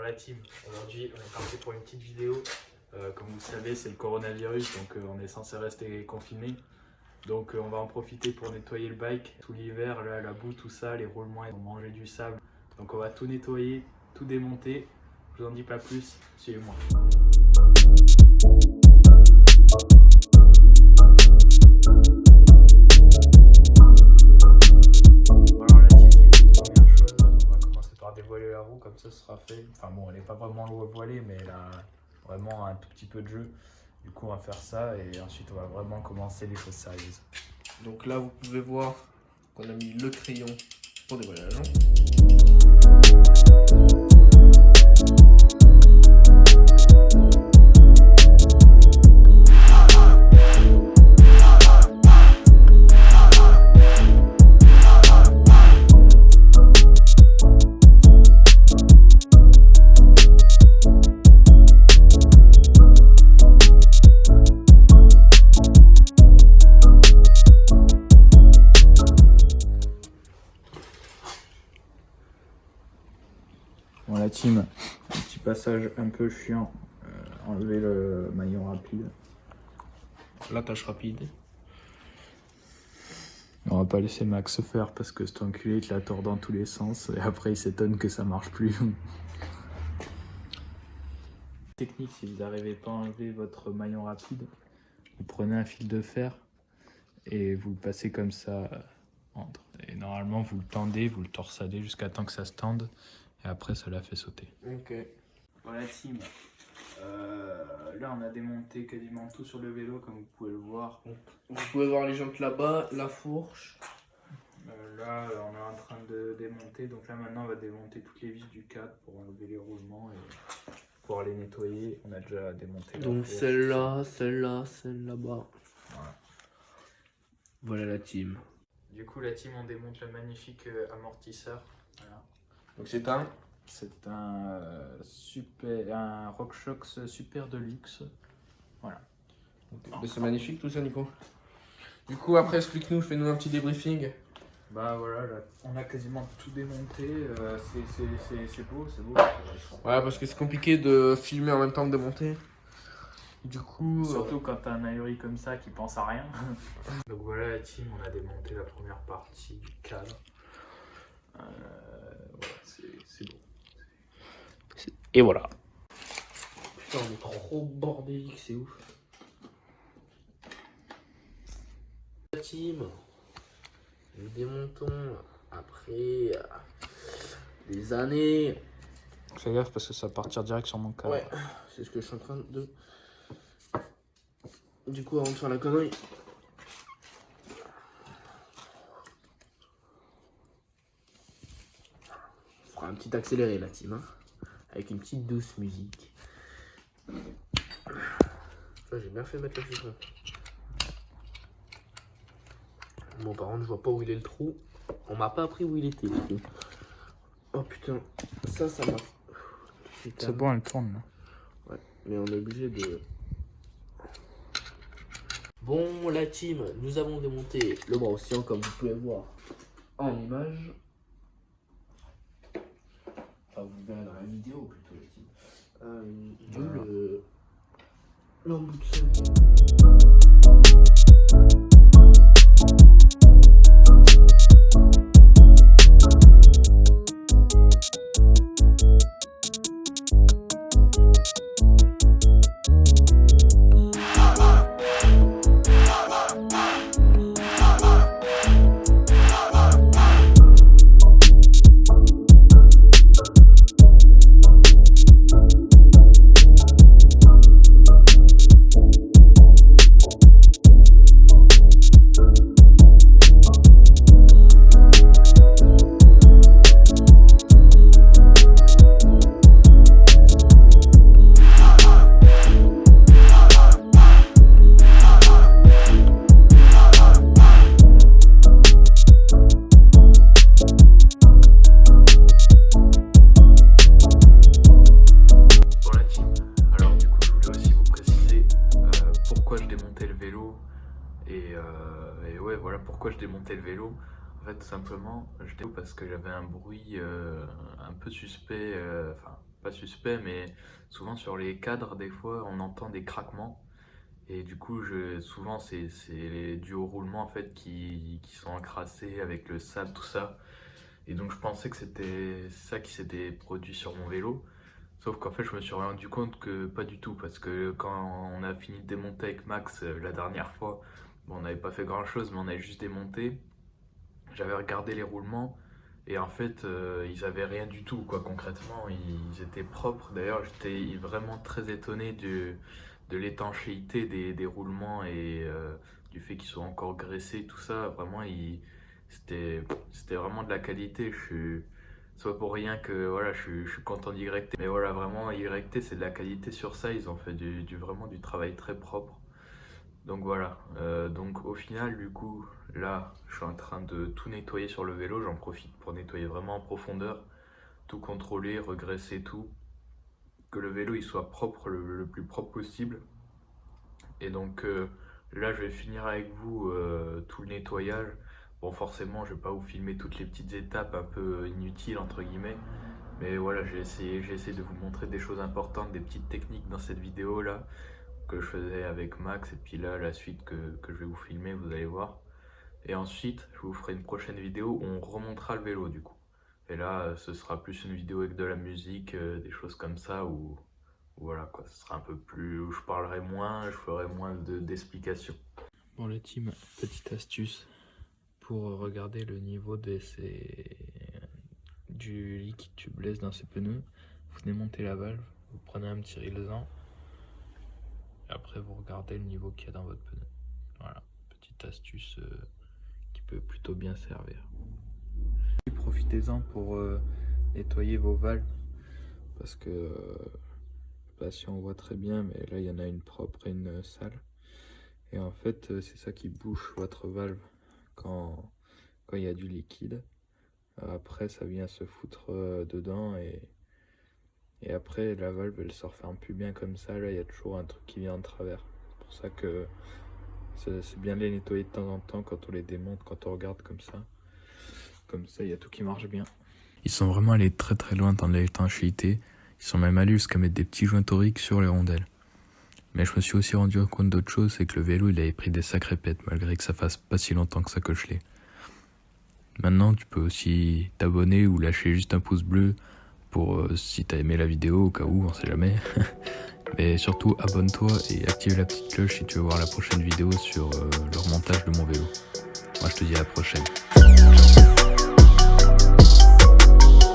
la team, aujourd'hui on est parti pour une petite vidéo. Comme vous le savez, c'est le coronavirus, donc on est censé rester confiné. Donc on va en profiter pour nettoyer le bike. Tout l'hiver, là, la boue, tout ça, les roulements, ils ont mangé du sable. Donc on va tout nettoyer, tout démonter. Je vous en dis pas plus, suivez-moi. Alors la team, première chose, on va commencer par dévoiler la roue, comme ça ce sera fait. Enfin bon, elle n'est pas vraiment voilée, mais elle a vraiment un tout petit peu de jeu. Du coup on va faire ça et ensuite on va vraiment commencer les choses sérieuses. Donc là vous pouvez voir qu'on a mis le crayon pour dévoiler la jambe. Bon la team, un petit passage un peu chiant, enlever le maillon rapide. La tâche rapide. On va pas laisser Max se faire parce que cet enculé il te la tord dans tous les sens et après il s'étonne que ça marche plus. Technique, si vous n'arrivez pas à enlever votre maillon rapide, vous prenez un fil de fer et vous le passez comme ça entre. Et normalement vous le tendez, vous le torsadez jusqu'à temps que ça se tende et après ça la fait sauter. Ok. Voilà team, là on a démonté quasiment tout sur le vélo comme vous pouvez le voir. Vous pouvez voir les jantes là-bas, la fourche. Là on est en train de démonter, donc là maintenant on va démonter toutes les vis du cadre pour enlever les roulements et pouvoir les nettoyer. On a déjà démonté. Donc celle-là, celle-là, celle là-bas. Voilà. Voilà la team. Du coup la team on démonte le magnifique amortisseur. Voilà. Donc c'est un. C'est un RockShox Super Deluxe. Voilà. C'est magnifique tout ça, Nico. Du coup après explique-nous, fais-nous un petit débriefing. Bah voilà, là, on a quasiment tout démonté. C'est beau, c'est beau. Ouais, parce que c'est compliqué de filmer en même temps que démonter. Du coup. Surtout quand t'as un ahuri comme ça qui pense à rien. Donc voilà la team, on a démonté la première partie du cadre. Voilà, c'est beau. Et voilà. Putain, on est trop bordélique, c'est ouf. La team, nous démontons après des années. Fais gaffe parce que ça va partir direct sur mon cadre. Ouais, c'est ce que je suis en train de. Du coup, avant de faire la connerie. On fera un petit accéléré, la team, hein, avec une petite douce musique. J'ai bien fait mettre le chiffon. Bon, par contre, je vois pas où il est le trou. On m'a pas appris où il était, le trou. Oh putain, ça m'a. C'est bon, elle tourne là. Ouais, mais on est obligé de. Bon, la team, nous avons démonté le bras oscillant comme vous pouvez voir en image. Enfin, vous verrez dans la vidéo plutôt, la team. Voilà. L'embout-de-sol. Et ouais, voilà pourquoi je démontais le vélo. En fait, tout simplement, je démontais parce que j'avais un bruit un peu suspect, enfin pas suspect, mais souvent sur les cadres, des fois, on entend des craquements. Et du coup, souvent, c'est dû au roulement en fait qui sont encrassés avec le sable, tout ça. Et donc, je pensais que c'était ça qui s'était produit sur mon vélo. Sauf qu'en fait, je me suis rendu compte que pas du tout. Parce que quand on a fini de démonter avec Max la dernière fois, bon, on n'avait pas fait grand chose, mais on avait juste démonté. J'avais regardé les roulements. Et en fait, ils avaient rien du tout, quoi. Concrètement, ils étaient propres. D'ailleurs, j'étais vraiment très étonné de l'étanchéité des roulements et du fait qu'ils soient encore graissés, tout ça. Vraiment, c'était vraiment de la qualité. C'est pas pour rien que voilà, je suis content d'YT. Mais voilà, vraiment, YT, c'est de la qualité sur ça. Ils ont fait vraiment du travail très propre. Donc voilà, donc au final du coup là je suis en train de tout nettoyer sur le vélo, j'en profite pour nettoyer vraiment en profondeur, tout contrôler, regraisser tout, que le vélo il soit propre le plus propre possible. Et donc là je vais finir avec vous tout le nettoyage. Bon forcément je vais pas vous filmer toutes les petites étapes un peu inutiles entre guillemets, mais voilà j'ai essayé de vous montrer des choses importantes, des petites techniques dans cette vidéo là que je faisais avec Max, et puis là la suite que je vais vous filmer, vous allez voir. Et ensuite je vous ferai une prochaine vidéo où on remontera le vélo du coup. Et là ce sera plus une vidéo avec de la musique, des choses comme ça, où voilà quoi, ce sera un peu plus, où je parlerai moins, je ferai moins d'explications. Bon les team, petite astuce pour regarder le niveau du liquide tubeless dans ces pneus. Vous démontez la valve, vous prenez un petit rilsan. Après, vous regardez le niveau qu'il y a dans votre pneu. Voilà, petite astuce qui peut plutôt bien servir. Profitez-en pour nettoyer vos valves. Parce que, je sais pas si on voit très bien, mais là, il y en a une propre et une sale. Et en fait, c'est ça qui bouche votre valve quand il y a du liquide. Après, ça vient se foutre dedans et après, la valve, elle se referme plus bien comme ça. Là, il y a toujours un truc qui vient en travers. C'est pour ça que c'est bien de les nettoyer de temps en temps quand on les démonte, quand on regarde comme ça. Comme ça, il y a tout qui marche bien. Ils sont vraiment allés très très loin dans l'étanchéité. Ils sont même allés jusqu'à mettre des petits joints toriques sur les rondelles. Mais je me suis aussi rendu compte d'autre chose, c'est que le vélo, il avait pris des sacrées pètes, malgré que ça fasse pas si longtemps que ça que je l'ai. Maintenant, tu peux aussi t'abonner ou lâcher juste un pouce bleu pour si t'as aimé la vidéo, au cas où, on sait jamais. Mais surtout, abonne-toi et active la petite cloche si tu veux voir la prochaine vidéo sur le remontage de mon vélo. Moi, je te dis à la prochaine. Ciao.